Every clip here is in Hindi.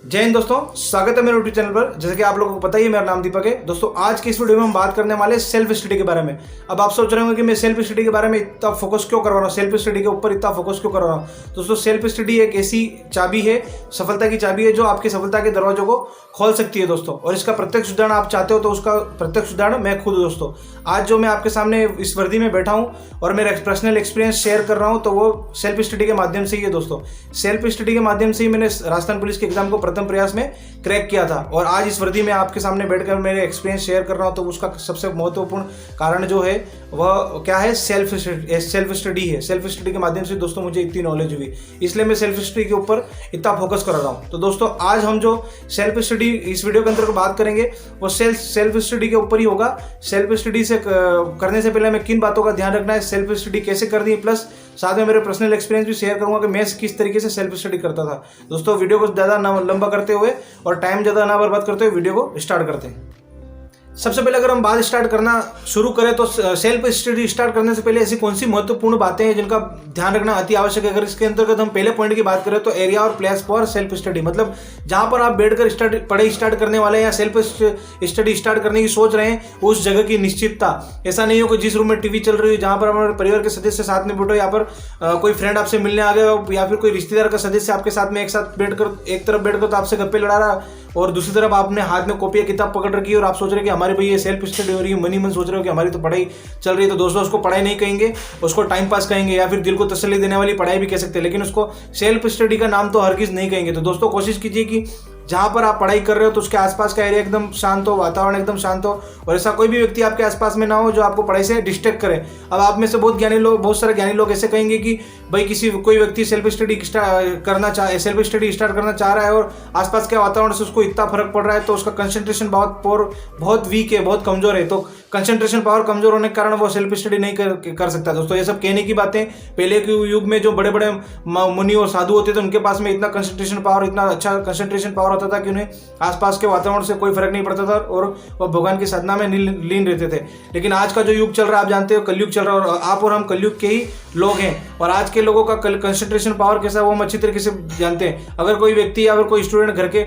जय हिंद दोस्तों, स्वागत है मेरे यूट्यूब चैनल पर। जैसे कि आप लोगों को पता ही है, मेरा नाम दीपक है। दोस्तों, आज की इस वीडियो में हम बात करने वाले सेल्फ स्टडी के बारे में। अब आप सोच रहे होंगे कि मैं सेल्फ स्टडी के बारे में इतना फोकस क्यों करवा रहा हूँ, सेल्फ स्टडी के ऊपर इतना फोकस क्यों करवा रहा हूँ। दोस्तों, सेल्फ स्टडी एक ऐसी चाबी है, सफलता की चाबी है, जो आपकी सफलता के दरवाजों को खोल सकती है दोस्तों। और इसका प्रत्यक्ष उदाहरण आप चाहते हो तो उसका प्रत्यक्ष उदाहरण मैं खुद दोस्तों। आज जो मैं आपके सामने इस वर्दी में बैठा हूँ और मेरा पर्सनल एक्सपीरियंस शेयर कर रहा हूँ, तो वो सेल्फ स्टडी के माध्यम से ही है दोस्तों। सेल्फ स्टडी के माध्यम से ही मैंने राजस्थान पुलिस के एग्जाम को प्रथम प्रयास में क्रैक किया था। और आज इस वर्दी में आपके सामने बैठकर मेरे एक्सपीरियंस शेयर कर रहा हूँ, तो उसका सबसे महत्वपूर्ण कारण जो है वह क्या है, सेल्फ स्टडी है। सेल्फ स्टडी के माध्यम से दोस्तों मुझे इतनी नॉलेज हुई, इसलिए मैं सेल्फ स्टडी के ऊपर इतना फोकस कर रहा हूँ। तो दोस्तों, आज हम जो सेल्फ स्टडी इस वीडियो के अंदर बात करेंगे वो सेल्फ स्टडी के ऊपर ही होगा। सेल्फ स्टडी से करने से पहले हमें किन बातों का ध्यान रखना है, सेल्फ स्टडी कैसे करनी है, प्लस साथ में मेरे पर्सनल एक्सपीरियंस भी शेयर करूंगा कि मैं किस तरीके से सेल्फ स्टडी करता था। दोस्तों, वीडियो को ज़्यादा ना लंबा करते हुए और टाइम ज़्यादा ना बर्बाद करते हुए वीडियो को स्टार्ट करते हैं। सबसे पहले अगर हम बात स्टार्ट करना शुरू करें तो सेल्फ स्टडी स्टार्ट करने से पहले ऐसी कौन सी महत्वपूर्ण बातें हैं जिनका ध्यान रखना अति आवश्यक है। अगर इसके अंतर्गत हम पहले पॉइंट की बात करें तो एरिया और प्लेस फॉर सेल्फ स्टडी, मतलब जहां पर आप बैठकर पढ़ाई स्टार्ट करने वाले हैं या सेल्फ स्टडी स्टार्ट करने की सोच रहे हैं, उस जगह की निश्चितता। ऐसा नहीं हो कि जिस रूम में टीवी चल रही है, जहां पर हमारे परिवार के सदस्य साथ में बैठो, या पर कोई फ्रेंड आपसे मिलने आ गया, या फिर कोई रिश्तेदार का सदस्य आपके साथ में एक साथ बैठकर एक तरफ बैठकर तो आपसे गप्पे लड़ा रहा और दूसरी तरफ आपने हाथ में कॉपी या किताब पकड़ रखी और आप सोच रहे हैं कि हमारी भाई ये सेल्फ स्टडी हो रही है, मन सोच रहे हो कि हमारी तो पढ़ाई चल रही है। तो दोस्तों, उसको पढ़ाई नहीं कहेंगे, उसको टाइम पास कहेंगे, या फिर दिल को तसल्ली देने वाली पढ़ाई भी कह सकते हैं, लेकिन उसको सेल्फ स्टडी का नाम तो हरगिज नहीं कहेंगे। तो दोस्तों, कोशिश कीजिए कि जहां पर आप पढ़ाई कर रहे हो तो उसके आसपास का एरिया एकदम शांत हो, वातावरण एकदम शांत हो, और ऐसा कोई भी व्यक्ति आपके आसपास में ना हो जो आपको पढ़ाई से डिस्ट्रैक्ट करे। अब आप में से बहुत सारे ज्ञानी लोग ऐसे कहेंगे कि भाई कोई व्यक्ति सेल्फ स्टडी स्टार्ट करना चाह रहा है और आसपास के वातावरण से उसको इतना फर्क पड़ रहा है, तो उसका कंसंट्रेशन बहुत वीक है, बहुत कमजोर है। तो कंसंट्रेशन पावर कमजोर होने के कारण वो सेल्फ स्टडी नहीं कर सकता। दोस्तों, ये सब कहने की बातें। पहले के युग में जो बड़े बड़े मुनि और साधु होते थे, उनके पास में इतना कंसंट्रेशन पावर, इतना अच्छा कंसंट्रेशन पावर होता था कि उन्हें आसपास के वातावरण से कोई फर्क नहीं पड़ता था और वो भगवान की साधना में लीन रहते थे। लेकिन आज का जो युग चल रहा है, आप जानते हो कलयुग चल रहा है, और आप और हम कलयुग के ही लोग हैं। और आज के लोगों का कंसंट्रेशन पावर कैसा है वो हम अच्छी तरीके से जानते हैं। अगर कोई व्यक्ति या अगर कोई स्टूडेंट घर के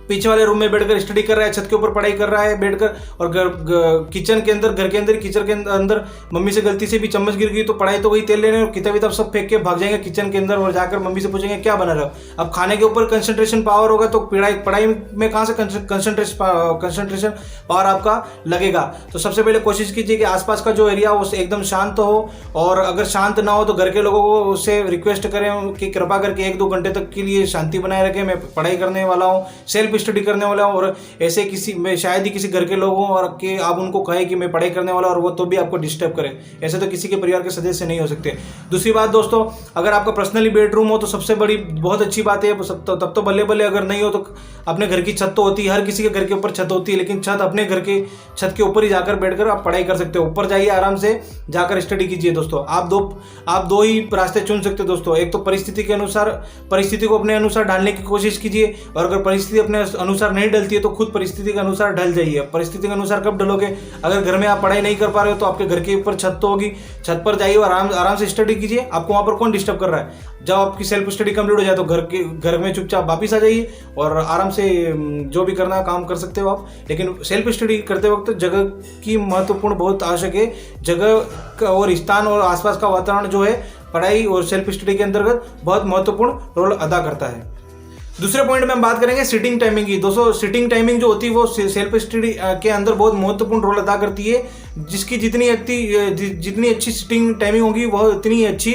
पीछे वाले रूम में बैठकर स्टडी कर रहा है, छत के ऊपर पढ़ाई कर रहा है बैठकर, और किचन के अंदर, घर के अंदर, किचन के अंदर मम्मी से गलती से भी चम्मच गिर गई तो पढ़ाई तो गई तेल लेने, और किताब विताब सब फेंक के भाग जाएंगे किचन के अंदर और जाकर मम्मी से पूछेंगे क्या बना रहा है। अब खाने के ऊपर कंसंट्रेशन पावर होगा तो पढ़ाई में कहाँ से कंसंट्रेशन पावर आपका लगेगा। तो सबसे पहले कोशिश कीजिए कि आसपास का जो एरिया हो एकदम शांत हो, और अगर शांत ना हो तो घर के लोगों को उससे रिक्वेस्ट करें कि कृपा करके 1-2 घंटे तक के लिए शांति बनाए रखें, मैं पढ़ाई करने वाला हूँ, सेल्फ स्टडी करने वाला हूं। और ऐसे किसी में शायद ही किसी घर के लोगों और कि आप उनको कहें कि मैं पढ़ाई करने वाला, और वो तो भी आपको डिस्टर्ब करें। ऐसे तो किसी के परिवार के सदस्य नहीं हो सकते। दूसरी बात दोस्तों, अगर आपका पर्सनली बेडरूम हो तो सबसे बड़ी बहुत अच्छी बात है, तब तो बल्ले बल्ले। अगर नहीं हो तो अपने घर की छत तो होती है, हर किसी के घर के ऊपर छत होती है, लेकिन अपने घर के छत के ऊपर ही जाकर बैठकर आप पढ़ाई कर सकते हो। ऊपर जाइए, आराम से जाकर स्टडी कीजिए। दोस्तों, आप दो ही रास्ते चुन सकते हो दोस्तों। एक तो परिस्थिति को अपने अनुसार ढालने की कोशिश कीजिए, और अगर परिस्थिति अपने अनुसार नहीं डलती है तो खुद परिस्थिति के अनुसार ढल जाइए। परिस्थिति के अनुसार कब ढलोगे? अगर घर में आप पढ़ाई नहीं कर पा रहे हो तो आपके घर के ऊपर छत तो होगी, छत पर जाइए और आराम से स्टडी कीजिए। आपको वहां पर कौन डिस्टर्ब कर रहा है? जब आपकी सेल्फ स्टडी कंप्लीट हो जाए तो घर में चुपचाप वापिस आ जाइए और आराम से जो भी करना है काम कर सकते हो आप। लेकिन सेल्फ स्टडी करते वक्त जगह की महत्वपूर्ण बहुत आवश्यक है। जगह और स्थान और आसपास का वातावरण जो है पढ़ाई और सेल्फ स्टडी के अंतर्गत बहुत महत्वपूर्ण रोल अदा करता है। दूसरे पॉइंट में हम बात करेंगे सिटिंग टाइमिंग की। दोस्तों, सिटिंग टाइमिंग जो होती है वो सेल्फ स्टडी के अंदर बहुत महत्वपूर्ण रोल अदा करती है। जिसकी जितनी अच्छी सिटिंग टाइमिंग होगी वह उतनी अच्छी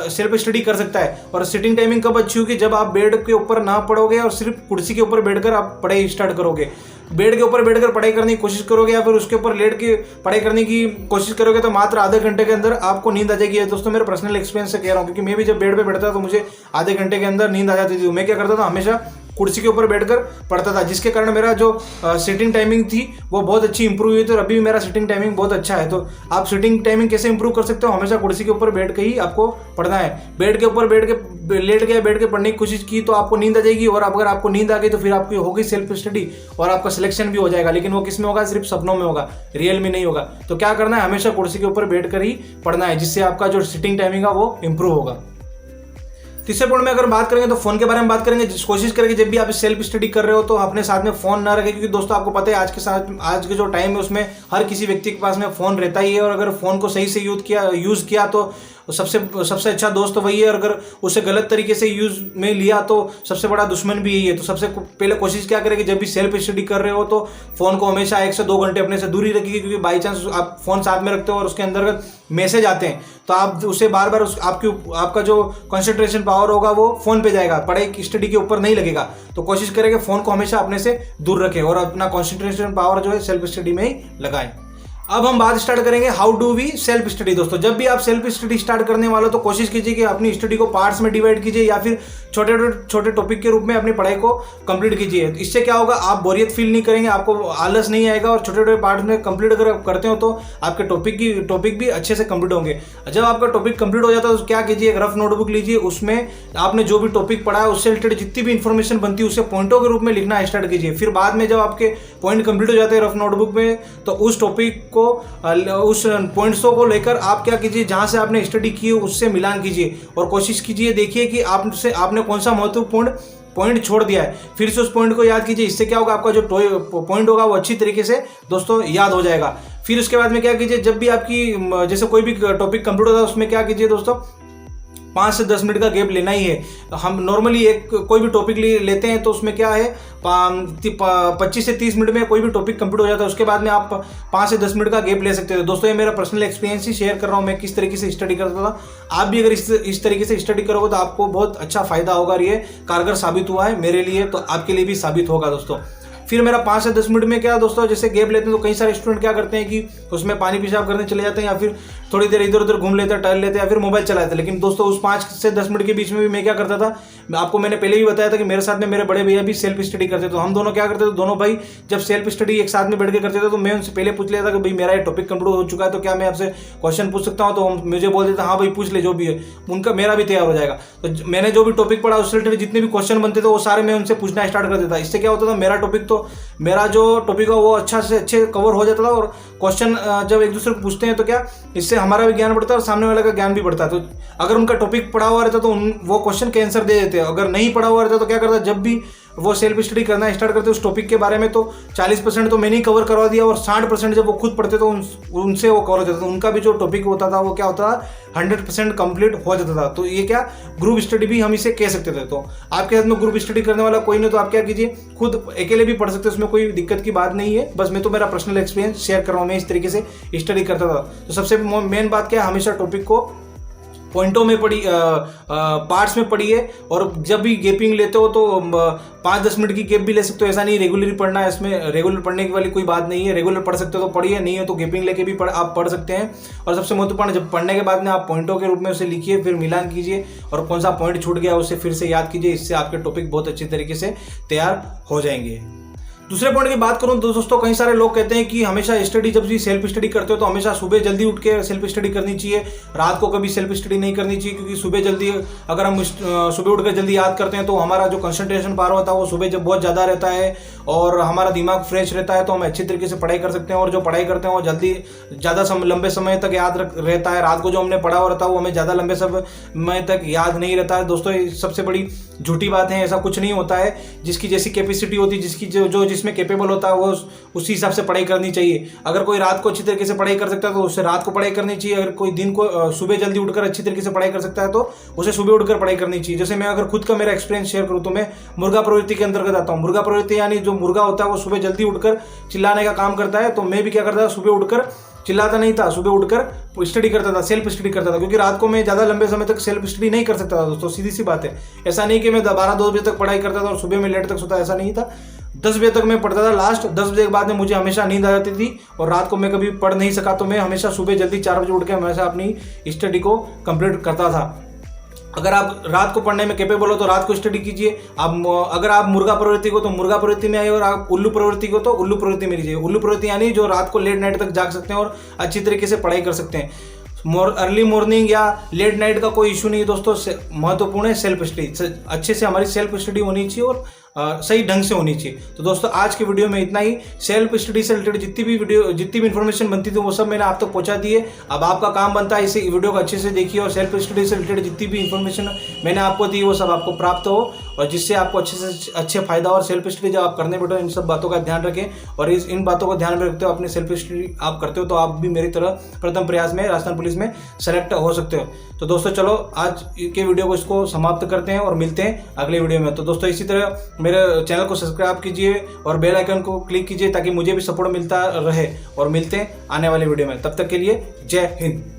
सेल्फ स्टडी कर सकता है। और सिटिंग टाइमिंग कब अच्छी होगी? जब आप बेड के ऊपर ना पढ़ोगे और सिर्फ कुर्सी के ऊपर बैठकर आप पढ़ाई स्टार्ट करोगे। बेड के ऊपर बैठकर पढ़ाई करने की कोशिश करोगे या फिर उसके ऊपर लेट के पढ़ाई करने की कोशिश करोगे तो मात्र आधे घंटे के अंदर आपको नींद आ जाएगी। दोस्तों, मेरे पर्सनल एक्सपीरियंस से कह रहा हूँ, क्योंकि मैं भी जब बेड पे बैठता था तो मुझे आधे घंटे के अंदर नींद आ जाती थी। मैं क्या करता था, हमेशा कुर्सी के ऊपर बैठकर पढ़ता था, जिसके कारण मेरा जो सिटिंग टाइमिंग थी वो बहुत अच्छी इंप्रूव हुई थी और अभी भी मेरा सिटिंग टाइमिंग बहुत अच्छा है। तो आप सिटिंग टाइमिंग कैसे इंप्रूव कर सकते हो? हमेशा कुर्सी के ऊपर बैठ के ही आपको पढ़ना है। बेड के ऊपर बैठ के पढ़ने की कोशिश की तो आपको नींद आ जाएगी, और अगर आपको नींद आ गई तो फिर आपकी होगी सेल्फ स्टडी और आपका सिलेक्शन भी हो जाएगा। लेकिन वो किस में होगा? सिर्फ सपनों में होगा, रियल में नहीं होगा। तो क्या करना है? हमेशा कुर्सी के ऊपर बैठ कर ही पढ़ना है, जिससे आपका जो सिटिंग टाइमिंग है वो इंप्रूव होगा। तीसरे पॉइंट में अगर बात करेंगे तो फोन के बारे में बात करेंगे। कोशिश करेंगे जब भी आप सेल्फ स्टडी कर रहे हो तो अपने साथ में फोन ना रखें, क्योंकि दोस्तों आपको पता है आज के जो टाइम है उसमें हर किसी व्यक्ति के पास में फोन रहता ही है, और अगर फोन को सही से यूज किया तो सबसे अच्छा दोस्त तो वही है, और अगर उसे गलत तरीके से यूज में लिया तो सबसे बड़ा दुश्मन भी यही है। तो सबसे पहले कोशिश क्या करें कि जब भी सेल्फ स्टडी कर रहे हो तो फोन को हमेशा 1 से 2 घंटे अपने से दूर ही रखिए, क्योंकि बाई चांस आप फोन साथ में रखते हो और उसके अंदर मैसेज आते हैं तो आप उसे बार बार आपका जो कंसंट्रेशन पावर होगा वो फोन पे जाएगा, पढ़ाई स्टडी के ऊपर नहीं लगेगा। तो कोशिश करें कि फोन को हमेशा अपने से दूर रखें और अपना कंसंट्रेशन पावर जो है सेल्फ स्टडी में ही लगाएं। अब हम बात स्टार्ट करेंगे how do we self study. दोस्तों जब भी आप सेल्फ स्टडी स्टार्ट करने वाले हो तो कोशिश कीजिए कि अपनी स्टडी को पार्ट्स में डिवाइड कीजिए या फिर छोटे टॉपिक के रूप में अपनी पढ़ाई को कंप्लीट कीजिए। इससे क्या होगा, आप बोरियत फील नहीं करेंगे, आपको आलस नहीं आएगा, और छोटे छोटे पार्ट्स में कंप्लीट अगर आप करते हो तो आपके टॉपिक भी अच्छे से कंप्लीट होंगे। जब आपका टॉपिक कंप्लीट हो जाता है तो क्या कीजिए, एक रफ नोटबुक लीजिए, उसमें आपने जो भी टॉपिक पढ़ा है उससे रिलेटेड जितनी भी इंफॉर्मेशन बनती है उसे पॉइंटों के रूप में लिखना स्टार्ट कीजिए। फिर बाद में जब आपके पॉइंट कंप्लीट हो जाते हैं रफ नोटबुक में तो उस टॉपिक को उस पॉइंट्सों को लेकर आप क्या कीजिए, जहां से आपने स्टडी की उससे मिलान कीजिए और कोशिश कीजिए देखिए कि आपने कौन सा महत्वपूर्ण पॉइंट छोड़ दिया है, फिर से उस पॉइंट को याद कीजिए। इससे क्या होगा, आपका जो पॉइंट होगा वो अच्छी तरीके से दोस्तों याद हो जाएगा। फिर उसके बाद में क्या कीजिए, जब भी आपकी जैसे कोई भी टॉपिक कंप्लीट होता है उसमें क्या कीजिए दोस्तों, 5 से 10 मिनट का गैप लेना ही है। हम नॉर्मली कोई भी टॉपिक लेते हैं तो उसमें क्या है 25 से 30 मिनट में कोई भी टॉपिक कंप्लीट हो जाता है, उसके बाद में आप 5 से 10 मिनट का गैप ले सकते हो। दोस्तों ये मेरा पर्सनल एक्सपीरियंस ही शेयर कर रहा हूँ, मैं किस तरीके से स्टडी करता था। आप भी अगर इस तरीके से स्टडी करोगे तो आपको बहुत अच्छा फायदा होगा और ये कारगर साबित हुआ है मेरे लिए, तो आपके लिए भी साबित होगा दोस्तों। फिर मेरा 5 से 10 मिनट में क्या दोस्तों, जैसे गैप लेते हैं तो कई सारे स्टूडेंट क्या करते हैं कि उसमें पानी पेशाब करने चले जाते हैं या फिर थोड़ी देर इधर उधर घूम लेते हैं, टहल लेते हैं या फिर मोबाइल चलाते हैं। लेकिन दोस्तों उस 5 से 10 मिनट के बीच में भी मैं क्या करता था, मैंने पहले भी बताया था कि मेरे साथ में मेरे बड़े भैया भी सेल्फ स्टडी करते थे। तो हम दोनों क्या करते थे, दोनों भाई जब सेल्फ स्टडी एक साथ में बैठ के करते थे तो मैं उनसे पहले पूछ लिया था कि भाई मेरा ये टॉपिक कंप्लीट हो चुका है तो क्या मैं आपसे क्वेश्चन पूछ सकता हूँ, तो मुझे बोल देता हाँ भाई पूछ ले, जो भी है उनका मेरा भी तैयार हो जाएगा। तो मैंने जो भी टॉपिक पढ़ा उससे रिलेटेड जितने भी क्वेश्चन बनते थे वो सारे मैं उनसे पूछना स्टार्ट कर देता। इससे क्या होता था, मेरा जो टॉपिक है वो अच्छा से अच्छे कवर हो जाता था, और क्वेश्चन जब एक दूसरे को पूछते हैं तो क्या इससे हमारा भी ज्ञान बढ़ता है और सामने वाले का ज्ञान भी बढ़ता है। तो अगर उनका टॉपिक पढ़ा हुआ रहता तो वो क्वेश्चन के आंसर दे देते हैं, अगर नहीं पढ़ा हुआ रहता तो क्या करता, जब भी वो सेल्फ स्टडी करना स्टार्ट करते उस टॉपिक के बारे में तो 40% तो मैंने ही कवर करवा दिया, और 60% जब वो खुद पढ़ते तो उनसे वो कवर हो जाता था। उनका भी जो टॉपिक होता था वो क्या होता था 100% कंप्लीट हो जाता था। तो ये क्या ग्रुप स्टडी भी हम इसे कह सकते थे। तो आपके साथ में ग्रुप स्टडी करने वाला कोई नहीं तो आप क्या कीजिए, खुद अकेले भी पढ़ सकते हैं, उसमें कोई दिक्कत की बात नहीं है। बस मैं तो मेरा पर्सनल एक्सपीरियंस शेयर कर रहा हूँ, मैं इस तरीके से स्टडी करता था। तो सबसे मेन बात क्या है, हमेशा टॉपिक को पॉइंटों में पार्ट्स में पढ़िए, और जब भी गैपिंग लेते हो तो 5-10 मिनट की गैप भी ले सकते हो। ऐसा नहीं रेगुलरली पढ़ना है, इसमें रेगुलर पढ़ने की वाली कोई बात नहीं है। रेगुलर पढ़ सकते हो तो पढ़िए, नहीं है तो गैपिंग लेके भी आप पढ़ सकते हैं। और सबसे महत्वपूर्ण, जब पढ़ने के बाद में आप पॉइंटों के रूप में उसे लिखिए, फिर मिलान कीजिए और कौन सा पॉइंट छूट गया उसे फिर से याद कीजिए। इससे आपके टॉपिक बहुत अच्छी तरीके से तैयार हो जाएंगे। दूसरे पॉइंट की बात करूं तो दोस्तों कई सारे लोग कहते हैं कि हमेशा स्टडी जब भी सेल्फ स्टडी करते हो तो हमेशा सुबह जल्दी उठ के सेल्फ स्टडी करनी चाहिए, रात को कभी सेल्फ स्टडी नहीं करनी चाहिए, क्योंकि सुबह जल्दी अगर हम सुबह उठकर जल्दी याद करते हैं तो हमारा जो कंसंट्रेशन पावर होता है वो सुबह जब बहुत ज़्यादा रहता है और हमारा दिमाग फ्रेश रहता है तो हम अच्छी तरीके से पढ़ाई कर सकते हैं। और जो पढ़ाई करते हैं वो लंबे समय तक याद रहता है। रात को जो हमने पढ़ा हुआ रहता है वो हमें ज़्यादा लंबे समय तक याद नहीं रहता है। दोस्तों ये सबसे बड़ी झूठी बात है, ऐसा कुछ नहीं होता है। जिसकी जैसी कैपेसिटी होती है, जिसकी जो जिसमें कैपेबल होता है वो उसी हिसाब से पढ़ाई करनी चाहिए। अगर कोई रात को अच्छी तरीके से पढ़ाई कर सकता है तो उसे रात को पढ़ाई करनी चाहिए। अगर कोई दिन को सुबह जल्दी उठकर अच्छी तरीके से पढ़ाई कर सकता है तो उसे सुबह उठकर पढ़ाई करनी चाहिए। जैसे मैं अगर खुद का मेरा एक्सपीरियंस शेयर करूँ तो मैं मुर्गा प्रवृत्ति के अंतर्गत आता हूँ। मुर्गा प्रवृत्ति यानी जो मुर्गा होता है वो सुबह जल्दी उठकर चिल्लाने का काम करता है, तो मैं भी क्या करता था, सुबह उठकर चिल्लाता नहीं था, सुबह उठकर स्टडी करता था, सेल्फ स्टडी करता था, क्योंकि रात को मैं ज़्यादा लंबे समय तक सेल्फ स्टडी नहीं कर सकता था। दोस्तों सीधी सी बात है, ऐसा नहीं कि मैं 12-2 बजे तक पढ़ाई करता था और सुबह में लेट तक सोता, ऐसा नहीं था। 10 बजे तक मैं पढ़ता था लास्ट। 10 बजे के बाद में मुझे हमेशा नींद आ जाती थी और रात को मैं कभी पढ़ नहीं सका, तो मैं हमेशा सुबह जल्दी 4 बजे उठ के हमेशा अपनी स्टडी को कंप्लीट करता था। अगर आप रात को पढ़ने में कैपेबल हो तो रात को स्टडी कीजिए। अगर आप मुर्गा प्रवृत्ति को तो मुर्गा प्रवृत्ति में आइए, और आप उल्लू प्रवृत्ति को तो उल्लू प्रवृत्ति में लीजिए। उल्लू प्रवृत्ति यानी जो रात को लेट नाइट तक जाग सकते हैं और अच्छी तरीके से पढ़ाई कर सकते हैं। अर्ली मॉर्निंग या लेट नाइट का कोई इशू नहीं है दोस्तों। महत्वपूर्ण है सेल्फ स्टडी, अच्छे से हमारी सेल्फ स्टडी होनी चाहिए और सही ढंग से होनी चाहिए। तो दोस्तों आज की वीडियो में इतना ही। सेल्फ स्टडी से रिलेटेड जितनी भी इन्फॉर्मेशन बनती थी वो सब मैंने आप तक पहुंचा दी है। अब आपका काम बनता है इसे वीडियो को अच्छे से देखिए और सेल्फ स्टडी से रिलेटेड जितनी भी इन्फॉर्मेशन मैंने आपको दी वो सब आपको प्राप्त हो और जिससे आपको अच्छे से अच्छे फायदा और सेल्फ स्टडी जब आप करने बैठो इन सब बातों का ध्यान रखें और इन बातों को ध्यान में रखते हो अपनी सेल्फ स्टडी आप करते हो तो आप भी मेरी तरह प्रथम प्रयास में राजस्थान पुलिस में सेलेक्ट हो सकते हो। तो दोस्तों चलो आज के वीडियो को इसको समाप्त करते हैं और मिलते हैं अगले वीडियो में। तो दोस्तों इसी तरह मेरे चैनल को सब्सक्राइब कीजिए और बेल आइकन को क्लिक कीजिए ताकि मुझे भी सपोर्ट मिलता रहे और मिलते हैं आने वाले वीडियो में। तब तक के लिए जय हिंद।